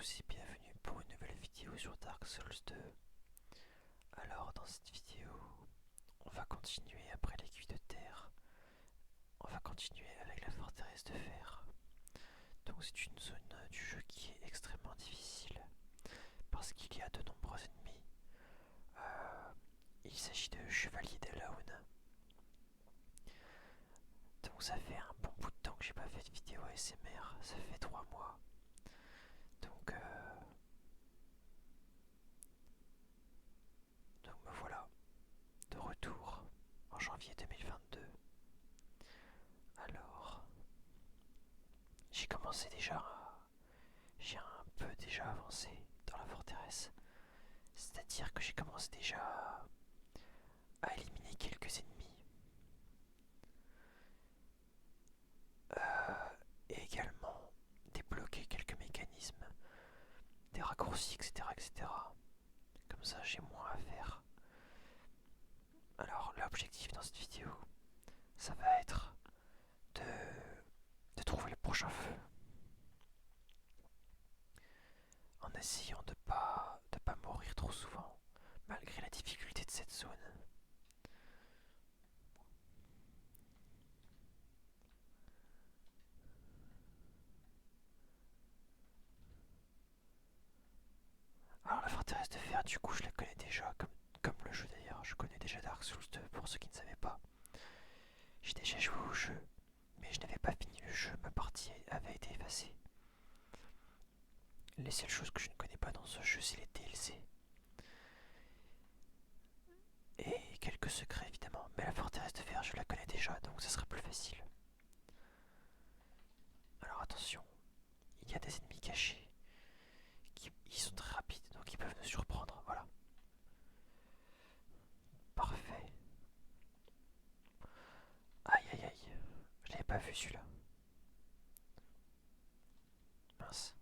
tous et bienvenue pour une nouvelle vidéo sur Dark Souls 2. Alors dans cette vidéo, on va continuer après l'aiguille de terre. On va continuer avec la forteresse de fer. Donc c'est une zone du jeu qui est extrêmement difficile parce qu'il y a de nombreux ennemis. Il s'agit de Chevalier d'Alaun. Donc ça fait un bon bout de temps que j'ai pas fait de vidéo ASMR, ça fait 3 mois. Donc me voilà de retour en janvier 2022. Alors, j'ai un peu déjà avancé dans la forteresse. C'est-à-dire que j'ai commencé déjà à éliminer quelques ennemis. Et également débloquer quelques mécanismes, des raccourcis, etc. etc. Comme ça, j'ai moins à faire. Alors, l'objectif dans cette vidéo, ça va être de, de trouver le prochain feu. En essayant de pas mourir trop souvent, malgré la difficulté de cette zone. Alors la forteresse de fer, du coup je la connais déjà, comme le jeu d'ailleurs, je connais déjà Dark Souls 2 pour ceux qui ne savaient pas. J'ai déjà joué au jeu, mais je n'avais pas fini le jeu, ma partie avait été effacée. Les seules choses que je ne connais pas dans ce jeu, c'est les DLC. Et quelques secrets évidemment, mais la forteresse de fer je la connais déjà, donc ça sera plus facile. Alors attention, il y a des ennemis cachés, ils sont très rapides, donc ils peuvent nous surprendre, voilà. Parfait. Aïe aïe aïe, je l'avais pas vu celui-là. Mince.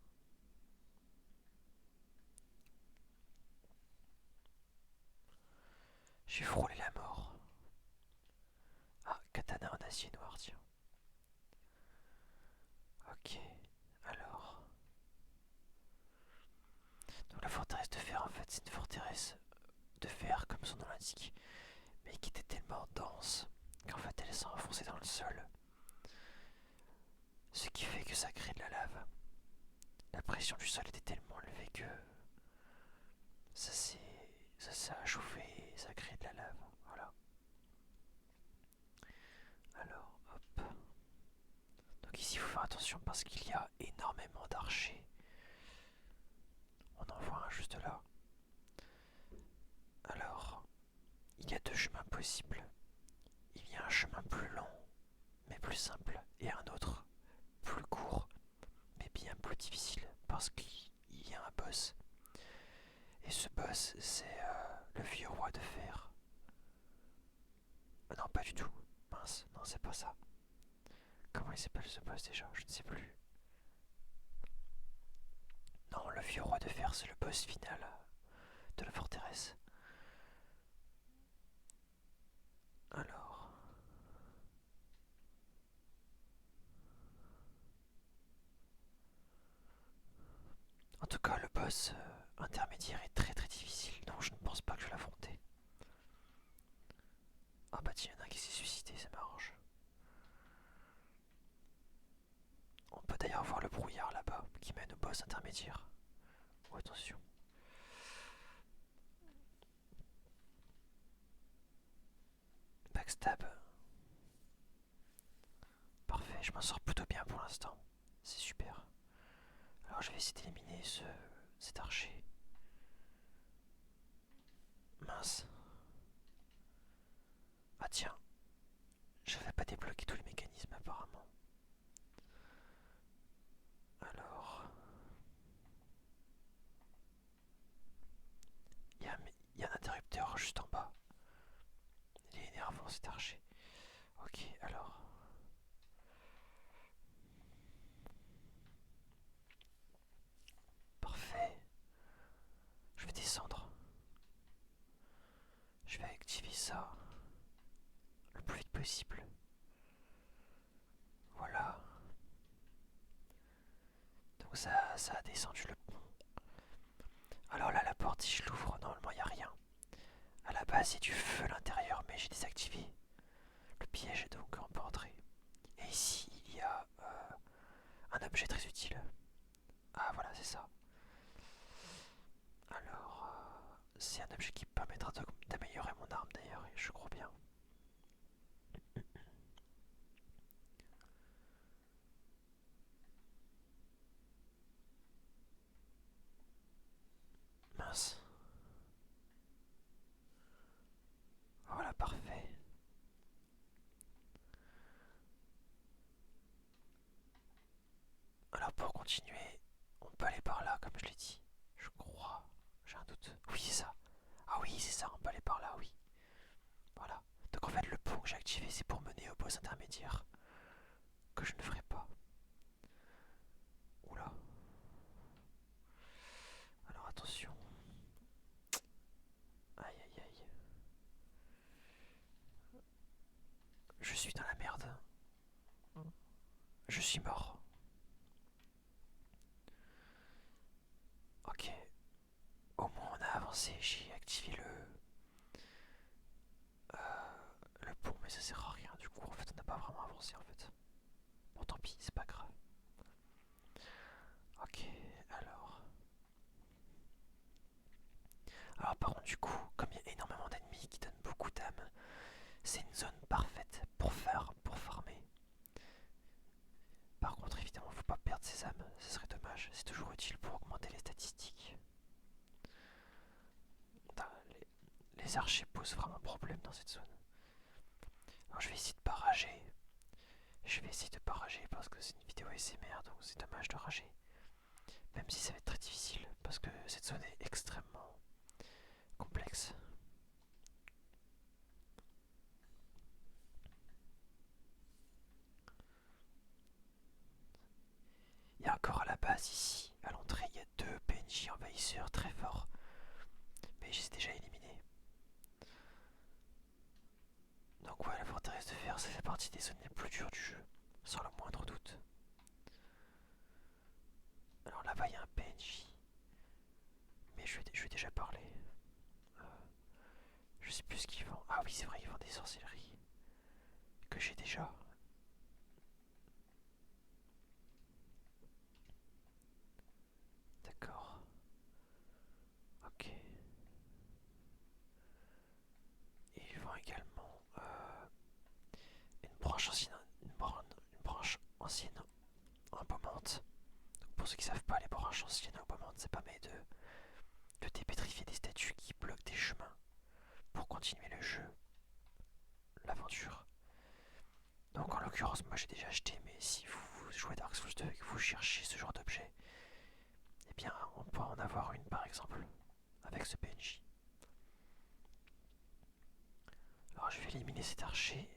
J'ai frôlé la mort. Ah, katana en acier noir, tiens. Ok, alors. Donc la forteresse de fer, en fait, c'est une forteresse de fer, comme son nom l'indique, mais qui était tellement dense qu'en fait elle s'est enfoncée dans le sol. Ce qui fait que ça crée de la lave. La pression du sol était tellement élevée que ça s'est chauffé et ça crée de la lave. Voilà. Alors, hop. Donc ici, il faut faire attention parce qu'il y a énormément d'archers. On en voit un juste là. Alors, il y a deux chemins possibles. Il y a un chemin plus long, mais plus simple, et un autre plus court, mais bien plus difficile, parce qu'il y a un boss. Et ce boss, c'est le vieux roi de fer. Non, pas du tout. Mince, non, c'est pas ça. Comment il s'appelle ce boss déjà? Je ne sais plus. Non, le vieux roi de fer, c'est le boss final de la forteresse. Alors, en tout cas, le boss intermédiaire est très très difficile, donc je ne pense pas que je vais l'affronter. Ah bah tiens, il y en a un qui s'est suicidé, ça m'arrange. On peut d'ailleurs voir le brouillard là-bas qui mène au boss intermédiaire. Oh, attention. Backstab. Parfait, je m'en sors plutôt bien pour l'instant. C'est super. Alors je vais essayer d'éliminer cet archer. Mince. Ah tiens, je n'avais pas débloqué tous les mécanismes apparemment. Alors, il y a un interrupteur juste en bas. Il est énervant cet archer. Ok, alors. Parfait. Je vais descendre. Je vais activer ça le plus vite possible. Voilà. Donc ça a descendu le pont. Alors là, la porte, si je l'ouvre, normalement, il n'y a rien. À la base, il y a du feu à l'intérieur, mais j'ai désactivé le piège, donc on peut entrer. Et ici, il y a un objet très utile. Ah, voilà, c'est ça. Alors, c'est un objet qui permettra d'améliorer mon arme d'ailleurs, je crois bien. Mince. Voilà, parfait. Alors pour continuer, on peut aller par là, comme je l'ai dit. Je crois. J'ai un doute. Oui, c'est ça. Ah oui, c'est ça, on peut aller par là, oui. Voilà. Donc en fait, le pont que j'ai activé, c'est pour mener au boss intermédiaire. Que je ne ferai pas. Oula. Alors attention. Aïe aïe aïe. Je suis dans la merde. Je suis mort. Ok. Au moins on a avancé. J'ai activé le pont, mais ça sert à rien. Du coup, en fait, on n'a pas vraiment avancé en fait. Bon, tant pis, c'est pas grave. Ok, alors. Alors, par contre, du coup, comme il y a énormément d'ennemis qui donnent beaucoup d'âmes, c'est une zone parfaite pour farmer. Par contre, évidemment, faut pas perdre ses âmes, ce serait dommage. C'est toujours utile pour augmenter les statistiques. Putain, les archers posent vraiment problème dans cette zone. Alors, je vais essayer de pas rager. Je vais essayer de pas rager parce que c'est une vidéo SMR, donc c'est dommage de rager. Même si ça va être très difficile parce que cette zone est extrêmement complexe. Il y a encore à la base ici, à l'entrée, il y a deux PNJ envahisseurs très forts, mais je les ai déjà éliminés. Donc ouais, la forteresse de fer, ça fait partie des zones les plus dures du jeu, sans le moindre doute. Alors là-bas, il y a un PNJ, mais je lui ai déjà parlé. Euh, je sais plus ce qu'ils vendent. Ah oui, c'est vrai, ils vendent des sorcelleries que j'ai déjà. D'accord. Ok. Et ils vendent également une branche ancienne, une branche ancienne embaumante. Donc pour ceux qui savent pas, les branches anciennes embaumantes, ça permet de dépétrifier des statues qui bloquent des chemins pour continuer le jeu, l'aventure. Donc en l'occurrence, moi j'ai déjà acheté, mais si vous jouez Dark Souls 2 et que vous cherchez ce genre d'objet, eh bien on peut en avoir une par exemple avec ce PNJ. Alors je vais éliminer cet archer.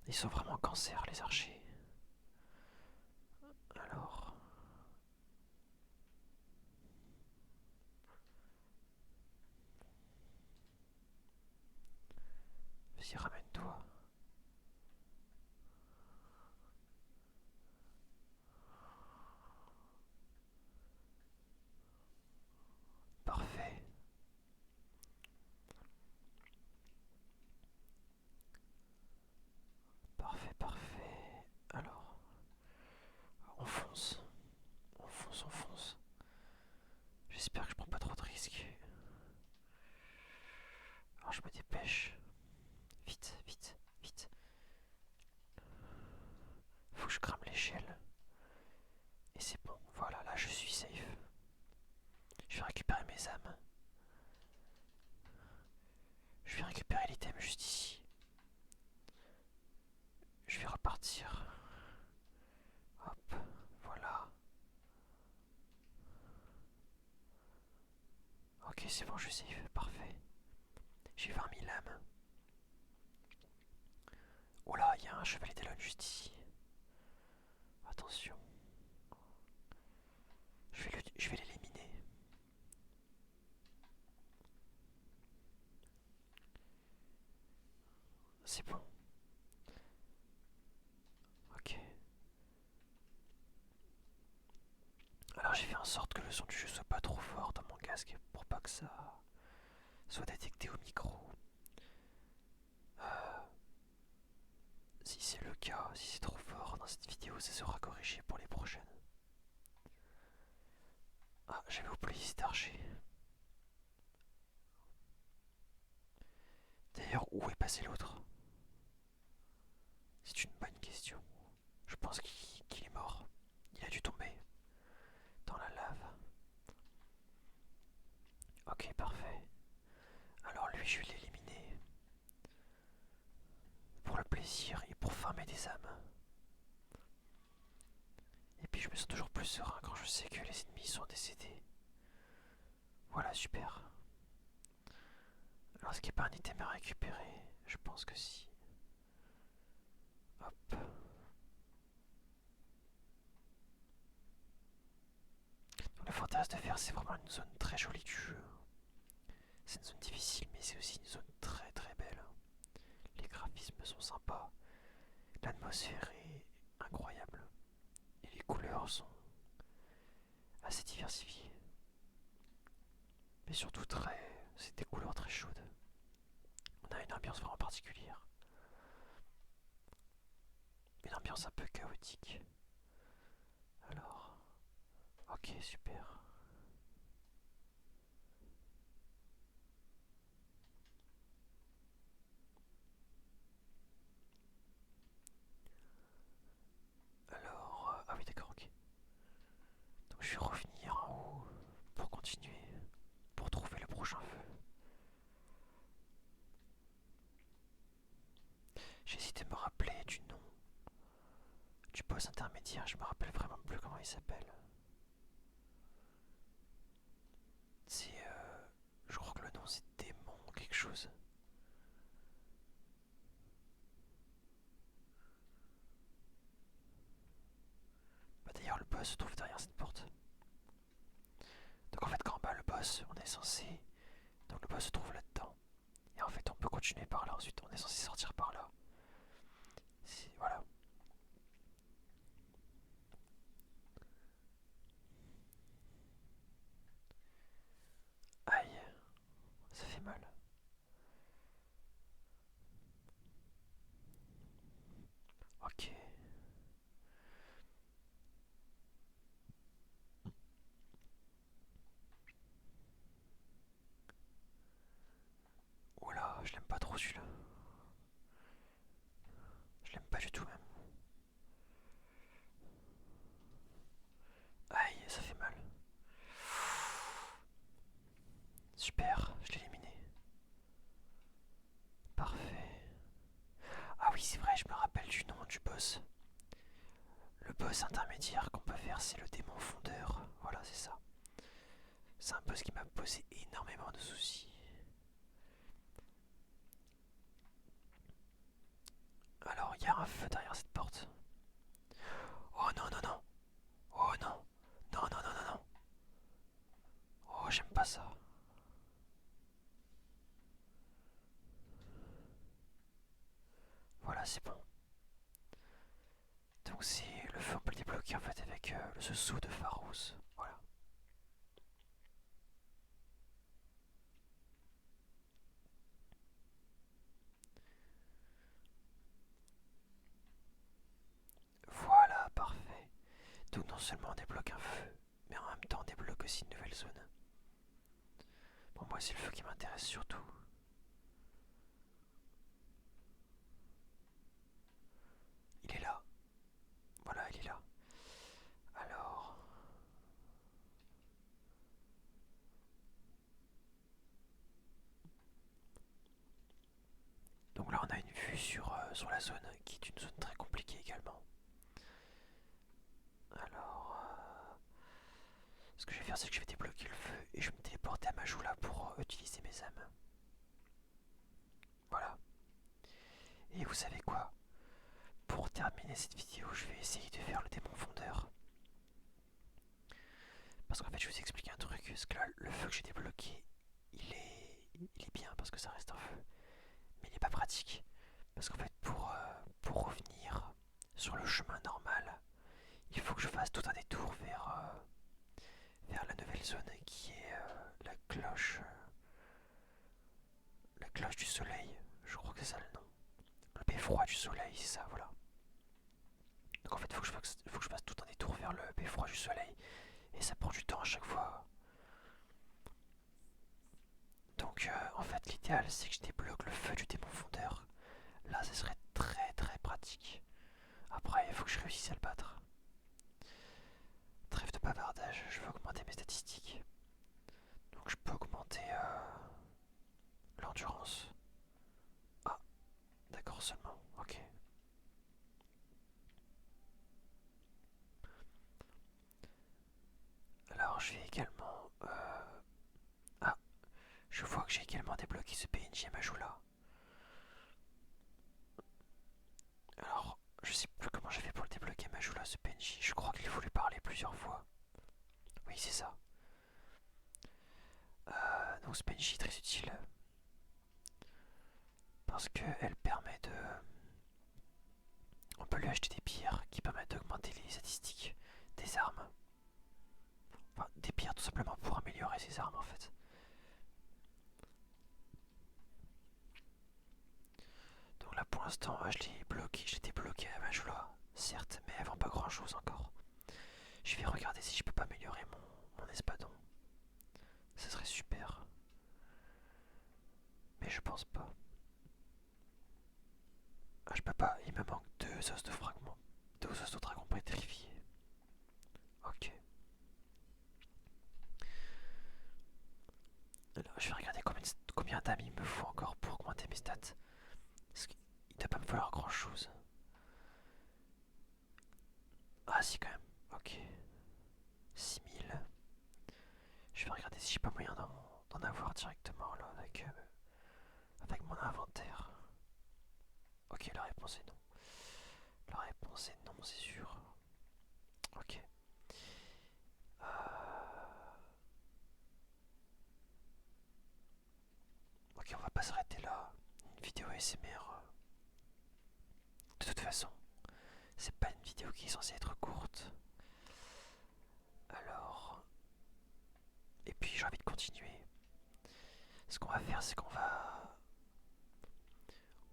Ils sont vraiment cancer les archers. Alors, vas-y ramène-toi. Parfait, parfait, parfait. Alors, on fonce, on fonce, on fonce. J'espère que je prends pas trop de risques. Alors je me dépêche. Vite, vite, vite. Faut que je crame l'échelle. Et c'est bon, voilà, là je suis safe. Je vais récupérer mes âmes. Je vais récupérer l'item juste ici. Je vais repartir. Hop, voilà. Ok, c'est bon, je suis safe, parfait. J'ai 20 000 âmes. Oula, il y a un chevalier d'Elon juste ici. Attention. Je vais l'éliminer. C'est bon. Ok. j'ai fait en sorte que le son du jeu soit pas trop fort dans mon casque pour pas que ça soit détecté au micro. Euh, Si c'est le cas, si c'est trop fort dans cette vidéo, ça sera corrigé pour les prochaines. Ah, j'avais oublié cet archer. D'ailleurs, où est passé l'autre? C'est une bonne question. Je pense qu'il est mort. Il a dû tomber dans la lave. Ok, parfait. Alors lui, je vais l'éliminer. Pour le plaisir et pour farmer des âmes. Et puis je me sens toujours plus serein quand je sais que les ennemis sont décédés. Voilà, super. Alors, est-ce qu'il n'y a pas un item à récupérer? Je pense que si. Hop. Donc, la forteresse de fer, c'est vraiment une zone très jolie du jeu. C'est une zone difficile, mais c'est aussi une zone très très belle. Les graphismes sont sympas. L'atmosphère est incroyable. Et les couleurs sont assez diversifiées. Mais surtout très. C'est des couleurs très chaudes. On a une ambiance vraiment particulière. Une ambiance un peu chaotique. Alors. Ok, super. Alors. Ah oui, d'accord, ok. Donc je vais revenir en haut pour continuer. Pour trouver le prochain feu. J'essaie de me rappeler du nom du boss intermédiaire. Je me rappelle vraiment plus comment il s'appelle. C'est. Je crois que le nom c'est démon ou quelque chose. Bah, d'ailleurs, le boss se trouve derrière cette porte. Donc en fait, quand on bat le boss, on est censé. Donc le boss se trouve là-dedans. Et en fait, on peut continuer par là. Ensuite, on est censé sortir par là. Voilà. Aïe, ça fait mal. Ok. Oula, je l'aime pas trop celui-là. Je l'aime pas du tout même. Aïe, ça fait mal. Super, je l'ai éliminé. Parfait. Ah oui, c'est vrai, je me rappelle du nom du boss. Le boss intermédiaire qu'on peut faire, c'est le démon fondeur. Voilà, c'est ça. C'est un boss qui m'a posé énormément de soucis. Alors, il y a un feu derrière cette porte. Oh non, non, non. Oh non. Non, non, non, non, non. Oh, j'aime pas ça. Voilà, c'est bon. Donc c'est le feu, on peut le débloquer en fait avec ce saut de Pharos. Voilà. Voilà, parfait. Donc non seulement on débloque un feu, mais en même temps on débloque aussi une nouvelle zone. Bon, moi c'est le feu qui m'intéresse surtout. Il est là. Voilà, il est là. Alors. Donc là on a une vue sur la zone qui est une zone très compliquée également. Alors. Ce que je vais faire c'est que je vais débloquer le feu et je vais me téléporter à Majula pour utiliser mes âmes. Voilà. Et vous savez quoi? Pour terminer cette vidéo, je vais essayer de faire le démon fondeur. Parce qu'en fait, je vais vous expliquer un truc. Parce que là, le feu que j'ai débloqué, il est bien parce que ça reste un feu. Mais il n'est pas pratique. Parce qu'en fait, pour revenir sur le chemin normal, il faut que je fasse tout un détour vers beffroi du soleil, c'est ça, voilà. Donc en fait, faut que je fasse tout un détour vers le beffroi du soleil. Et ça prend du temps à chaque fois. Donc en fait, l'idéal, c'est que je débloque le feu du démon fondeur. Là, ce serait très très pratique. Après, il faut que je réussisse à le battre. Trêve de bavardage, je veux augmenter mes statistiques. Donc je peux augmenter l'endurance. Ah, d'accord seulement, ok. Alors je vais également... Ah, je vois que j'ai également débloqué ce PNJ à Majula. Alors, je sais plus comment j'ai fait pour le débloquer à Majula, ce PNJ. Je crois qu'il voulait parler plusieurs fois. Oui, c'est ça. Donc ce PNJ est très utile. Parce qu'elle permet de... On peut lui acheter des pierres qui permettent d'augmenter les statistiques des armes. Enfin, des pierres tout simplement pour améliorer ses armes en fait. Donc là pour l'instant, je l'ai bloqué, je l'ai débloqué à Majula, certes, mais elle vend pas grand chose encore. Je vais regarder si je peux pas améliorer mon espadon. Ça serait super. Mais je pense pas. Ah, je peux pas, il me manque 2 os de fragments. 2 os de dragon pétrifié. Ok. Alors, je vais regarder combien d'âmes il me faut encore pour augmenter mes stats. Parce qu'il doit pas me falloir grand chose. Ah si quand même. Ok. 6000. Je vais regarder si j'ai pas moyen d'en avoir directement là avec mon inventaire. Ok, la réponse est non. La réponse est non, c'est sûr. Ok. Ok, on va pas s'arrêter là. Une vidéo ASMR. De toute façon, c'est pas une vidéo qui est censée être courte. Alors. Et puis j'ai envie de continuer. Ce qu'on va faire, c'est qu'on va.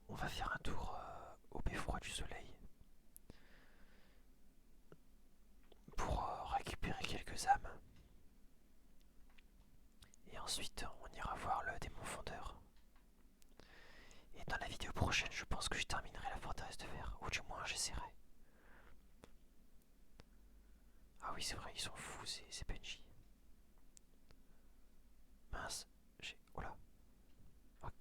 On va faire un tour au beffroi du soleil. Pour récupérer quelques âmes. Et ensuite, on ira voir le démon fondeur. Et dans la vidéo prochaine, je pense que je terminerai la forteresse de verre. Ou du moins, j'essaierai. Ah oui, c'est vrai, ils sont fous, ces PNJ. Mince, j'ai... Oh là. Ok.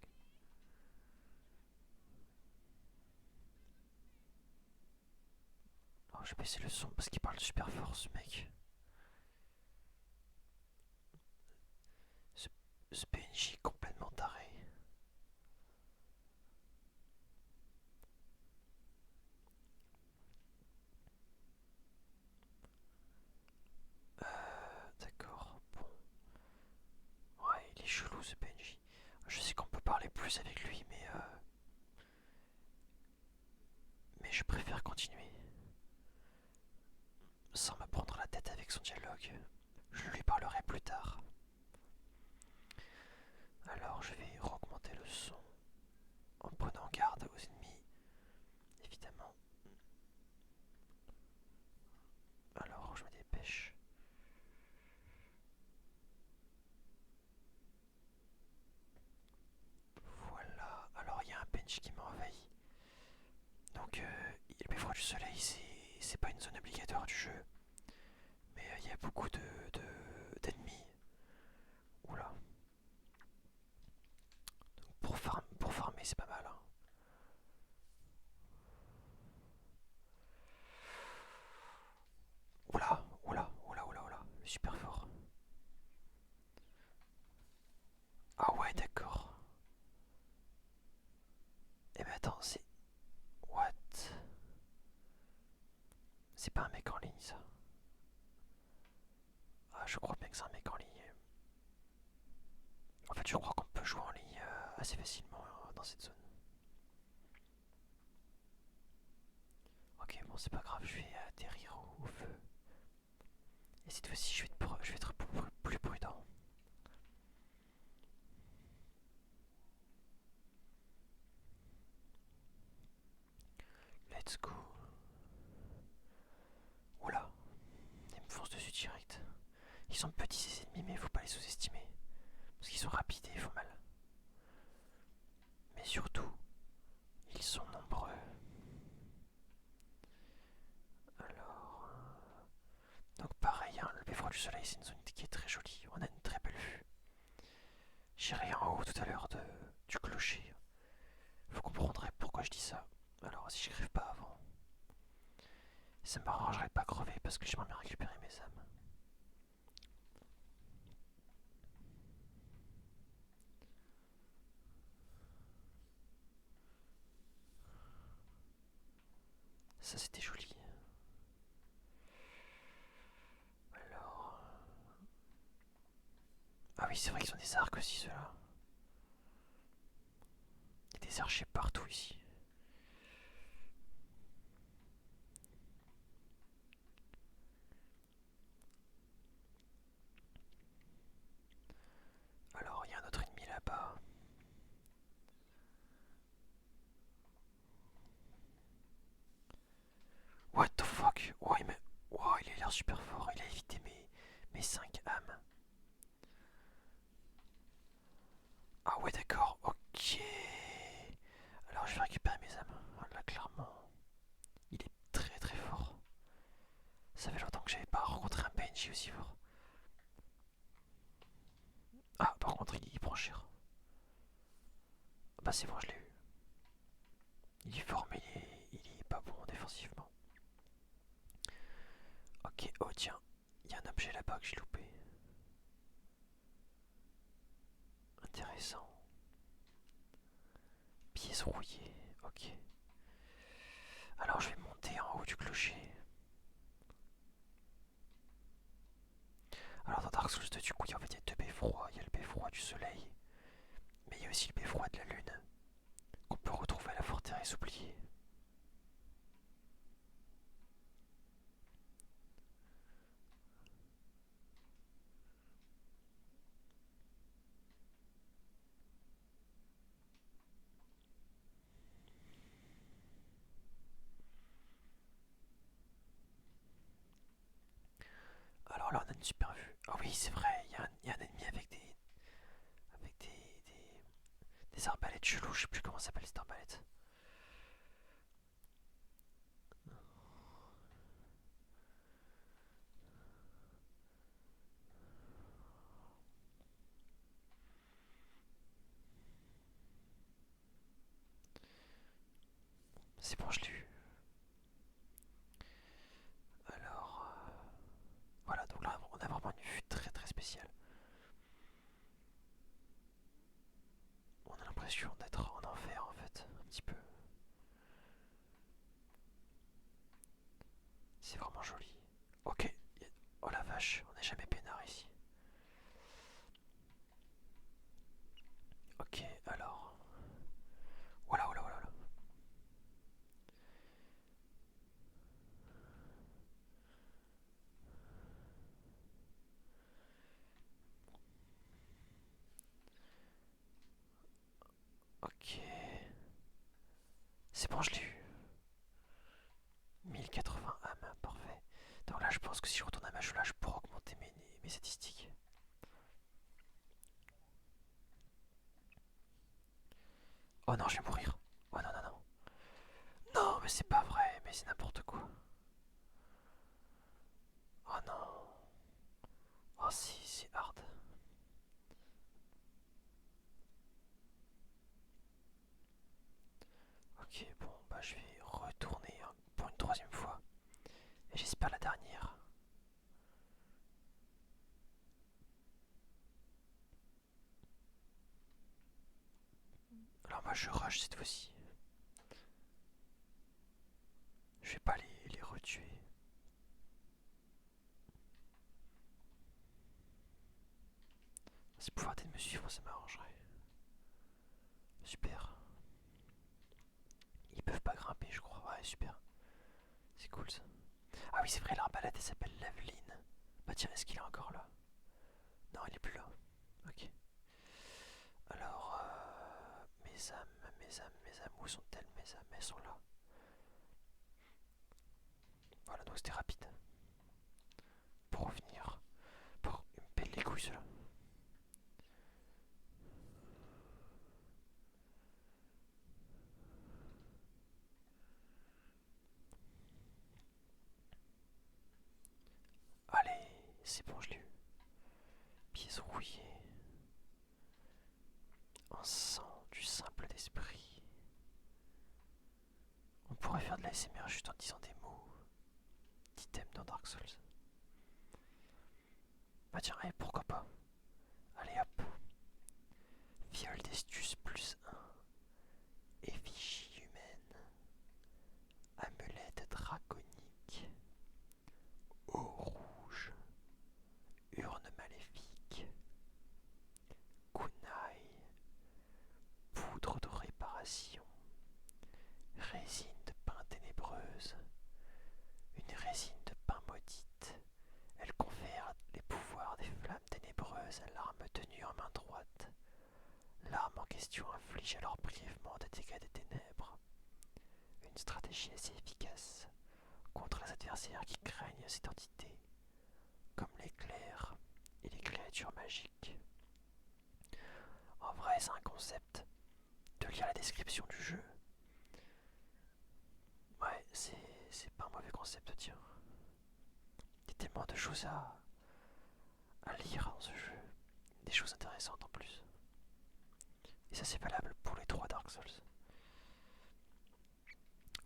Alors, je vais baisser le son parce qu'il parle super fort, ce mec. Ce, ce PNJ est complètement taré. D'accord, bon. Ouais, il est chelou, ce PNJ. Je sais qu'on peut parler plus avec lui, mais je préfère continuer. Sans me prendre la tête avec son dialogue. Je lui parlerai plus tard. Alors je vais augmenter le son en prenant garde aux ennemis, évidemment. Alors je me dépêche. Voilà, alors il y a un bench qui m'a envahi. Donc le beffroi du soleil, c'est pas une zone obligatoire du jeu. Mais il y a beaucoup d'ennemis. Oula. Donc pour farmer, c'est pas mal, hein. Oula, oula, oula, oula, oula. Super fort. Ah ouais, d'accord. Eh ben attends, c'est... What? C'est pas un mec en ligne, ça. Ah, je crois bien que c'est un mec en ligne. En fait, je crois qu'on peut jouer en ligne assez facilement dans cette zone. Ok, bon, c'est pas grave, je vais atterrir au feu. Et cette fois-ci, je vais être plus prudent. let's go. Oula, ils me foncent dessus direct. Ils sont petits ces ennemis, mais il faut pas les sous-estimer. Parce qu'ils sont rapides et ils font mal. Mais surtout, ils sont nombreux. Alors... Donc pareil, hein, le beffroi du soleil, c'est une zone qui est très jolie. On a une très belle vue. J'irai en haut tout à l'heure du clocher. Vous comprendrez pourquoi je dis ça. Alors si je crève pas avant, ça m'arrangerait de pas crever parce que j'aimerais bien récupérer mes âmes. Ça c'était joli. Alors... Ah oui, c'est vrai qu'ils ont des arcs aussi ceux-là. Il y a des archers partout ici. Alors il y a un autre ennemi là-bas. What the fuck? Oh, il a l'air super fort. Il a évité mes 5 âmes. Ah ouais d'accord, ok. Alors je vais récupérer mes âmes. Là clairement, il est très très fort. Ça fait longtemps que j'avais pas rencontré un PNJ aussi fort. Ah par contre il prend cher. Bah c'est bon je l'ai eu. Il est fort mais il est pas bon défensivement. Ok, oh tiens, il y a un objet là-bas que j'ai loupé. Intéressant. Pièces rouillées, ok. Alors je vais monter en haut du clocher. Alors dans Dark Souls 2 du coup en fait il y a deux beffrois. Il y a le beffroi du soleil, mais il y a aussi le beffroi de la lune qu'on peut retrouver à la forteresse oubliée. Alors là on a une super vue. Ah oui c'est vrai, il y a un ennemi avec des arbalètes chelous, je sais plus comment ça s'appelle cette arbalète. C'est bon je l'ai eu. Alors voilà donc là on a vraiment une vue très très spéciale. On a l'impression d'être en enfer en fait, un petit peu. C'est vraiment joli. Ok, oh la vache, on n'est jamais peinard ici. Ok, alors. Voilà, voilà, voilà. Ok. C'est bon, je l'ai eu. 1080 âmes, parfait. Donc là, je pense que si je retourne à ma là, je pourrais augmenter mes statistiques. Oh non, je vais mourir. Oh non, non, non. Non, mais c'est pas vrai, mais c'est n'importe quoi. Oh non. Oh si, c'est hard. Ok, bon, bah je vais retourner pour une troisième fois. Et j'espère la dernière. Alors moi, je rush cette fois-ci. Je vais pas les retuer. Si pouvoir peut-être me suivre, ça m'arrangerait. Super. Ils peuvent pas grimper, je crois. Ouais, super. C'est cool ça. Ah oui, c'est vrai, l'arbalète elle s'appelle Laveline. Bah tiens, est-ce qu'il est encore là? Non, il est plus là. Ok. Alors, mes âmes, où sont-elles mes âmes? Elles sont là. c'était rapide. Pour revenir. Pour une pelle les couilles ceux-là. Allez, c'est bon, je l'ai eu. Pièces rouillées. Un sang du simple d'esprit. On pourrait faire de la SMR juste en disant des mots d'items dans Dark Souls. Bah tiens, et pourquoi pas. Allez hop. Viol d'Estus plus 1. Effigie humaine. Amulette draconique. Eau rouge. Urne maléfique. Kunai. Poudre de réparation. Résine de pain ténébreuse. Une résine de pain maudite. Elle confère les pouvoirs des flammes ténébreuses à l'arme tenue en main droite. L'arme en question inflige alors brièvement des dégâts des ténèbres. Une stratégie assez efficace contre les adversaires qui craignent cette entité, comme l'éclair et les créatures magiques. En vrai, c'est un concept. De lire la description du jeu, ouais, c'est pas un mauvais concept, tiens. Il y a tellement de choses à lire dans ce jeu, des choses intéressantes en plus. Et ça, c'est valable pour les 3 Dark Souls.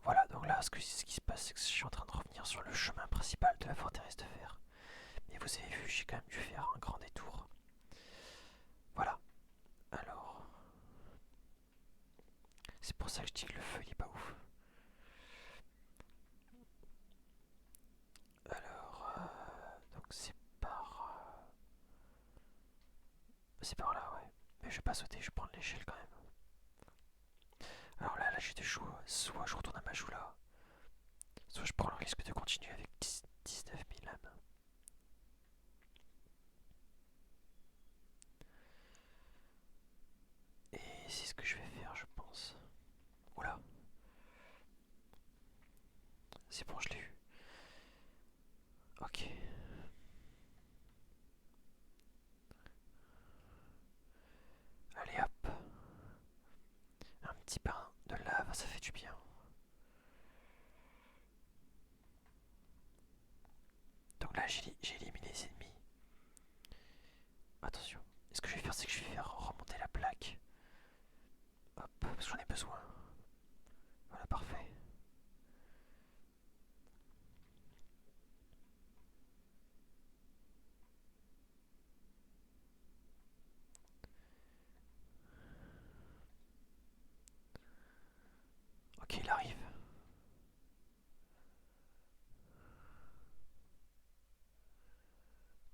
Voilà, donc là, ce qui se passe, c'est que je suis en train de revenir sur le chemin principal de la forteresse de fer. Mais vous avez vu, j'ai quand même dû faire un grand détour. Voilà. Alors, c'est pour ça que je dis que le feu, il est pas ouf. Alors, donc c'est par là, ouais. Mais je vais pas sauter, je vais prendre l'échelle quand même. Alors là j'ai des choix. Soit je retourne à ma joue-là, soit je prends le risque de continuer avec 19 000 âmes. Et c'est ce que je vais faire, je pense. Oula, c'est bon, je l'ai eu. Ok. Allez hop. Un petit bain de lave, ça fait du bien. Donc là j'ai éliminé les ennemis. Attention. Et ce que je vais faire, c'est que je vais faire remonter la plaque. Hop, parce que j'en ai besoin. Voilà, parfait. Ok, il arrive.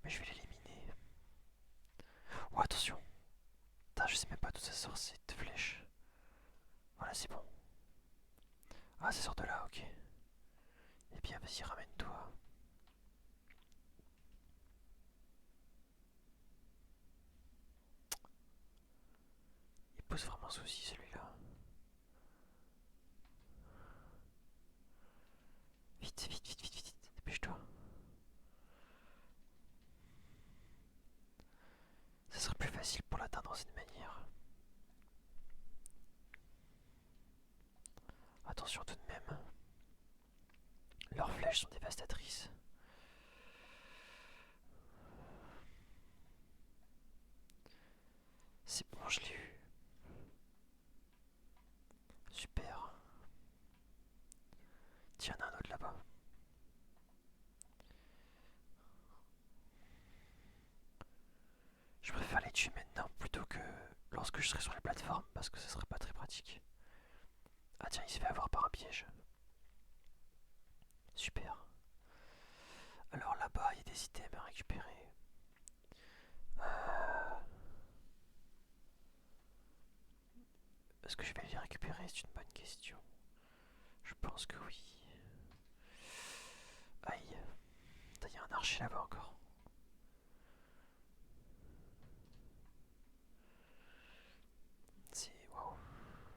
Mais je vais l'éliminer. Oh, attention. Putain, je sais même pas d'où ça sort cette flèche. Voilà, c'est bon. Ah, ça sort de là, ok. Eh bien, vas-y, ramène-toi. Il pose vraiment souci celui-là. Vite, vite, vite, vite, vite, dépêche-toi. Ça serait plus facile pour l'atteindre dans cette manière. Attention tout de même. Leurs flèches sont dévastatrices. C'est bon, je l'ai eu. Super. Tiens, il y en a un autre là-bas. Je préfère les tuer maintenant plutôt que lorsque je serai sur les plateformes parce que ce serait pas très pratique. Ah tiens, il se fait avoir par un piège. Super. Alors là-bas, il y a des items à récupérer. Euh, Est-ce que je vais les récupérer? C'est une bonne question. Je pense que oui. Aïe. Il y a un archer là-bas encore. C'est... Waouh.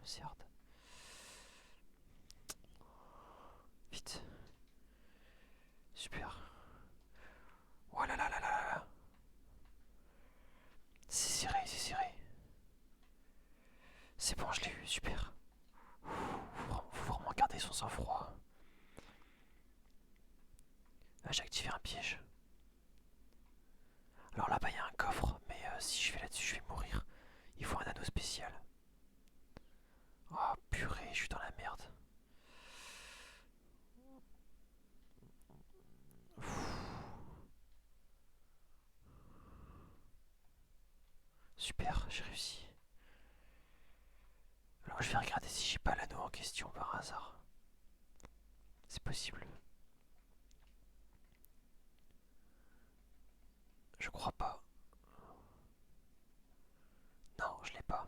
C'est hard. Vite. sang-froid. Ah, j'ai activé un piège. Alors là-bas, il y a un coffre, mais si je vais là-dessus, je vais mourir. Il faut un anneau spécial. Oh purée, je suis dans la merde. Super, j'ai réussi. Alors je vais regarder si j'ai pas l'anneau en question par hasard. C'est possible. Je crois pas. Non, je l'ai pas.